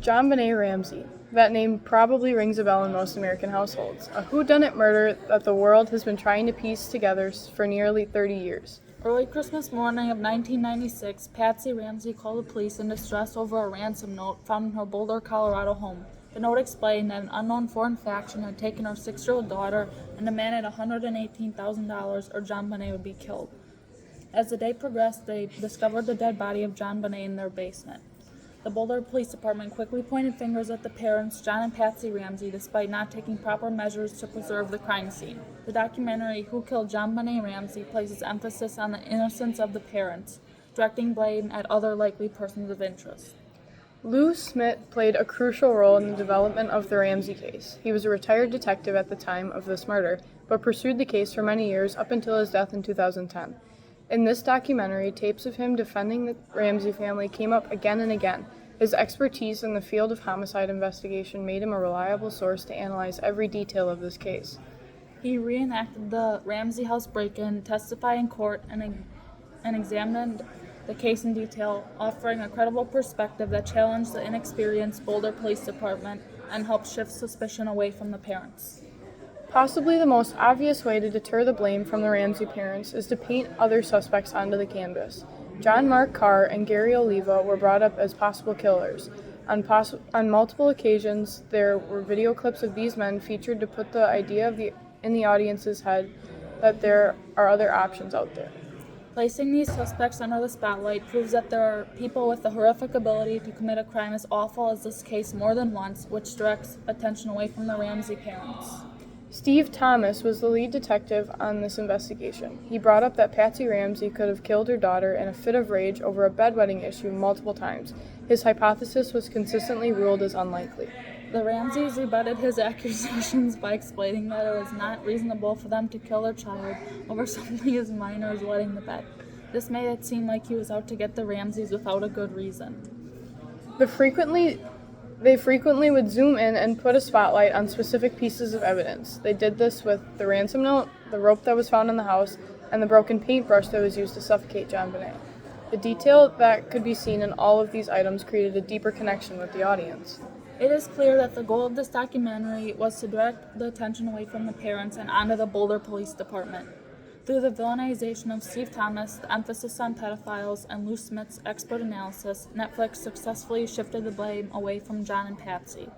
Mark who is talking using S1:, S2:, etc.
S1: JonBenet Ramsey. That name probably rings a bell in most American households. A whodunit murder that the world has been trying to piece together for nearly 30 years.
S2: Early Christmas morning of 1996, Patsy Ramsey called the police in distress over a ransom note found in her Boulder, Colorado home. The note explained that an unknown foreign faction had taken her 6-year-old daughter and demanded $118,000 or JonBenet would be killed. As the day progressed, they discovered the dead body of JonBenet in their basement. The Boulder Police Department quickly pointed fingers at the parents, John and Patsy Ramsey, despite not taking proper measures to preserve the crime scene. The documentary Who Killed JonBenet Ramsey places emphasis on the innocence of the parents, directing blame at other likely persons of interest.
S1: Lou Smit played a crucial role in the development of the Ramsey case. He was a retired detective at the time of this murder, but pursued the case for many years up until his death in 2010. In this documentary, tapes of him defending the Ramsey family came up again and again. His expertise in the field of homicide investigation made him a reliable source to analyze every detail of this case.
S2: He reenacted the Ramsey house break-in, testified in court, and examined the case in detail, offering a credible perspective that challenged the inexperienced Boulder Police Department and helped shift suspicion away from the parents.
S1: Possibly the most obvious way to deter the blame from the Ramsey parents is to paint other suspects onto the canvas. John Mark Carr and Gary Oliva were brought up as possible killers. On multiple occasions, there were video clips of these men featured to put the idea in the audience's head that there are other options out there.
S2: Placing these suspects under the spotlight proves that there are people with the horrific ability to commit a crime as awful as this case more than once, which directs attention away from the Ramsey parents.
S1: Steve Thomas was the lead detective on this investigation. He brought up that Patsy Ramsey could have killed her daughter in a fit of rage over a bedwetting issue multiple times. His hypothesis was consistently ruled as unlikely.
S2: The Ramseys rebutted his accusations by explaining that it was not reasonable for them to kill their child over something as minor as wetting the bed. This made it seem like he was out to get the Ramseys without a good reason.
S1: They frequently would zoom in and put a spotlight on specific pieces of evidence. They did this with the ransom note, the rope that was found in the house, and the broken paintbrush that was used to suffocate JonBenet. The detail that could be seen in all of these items created a deeper connection with the audience.
S2: It is clear that the goal of this documentary was to direct the attention away from the parents and onto the Boulder Police Department. Through the villainization of Steve Thomas, the emphasis on pedophiles, and Lou Smit's expert analysis, Netflix successfully shifted the blame away from John and Patsy.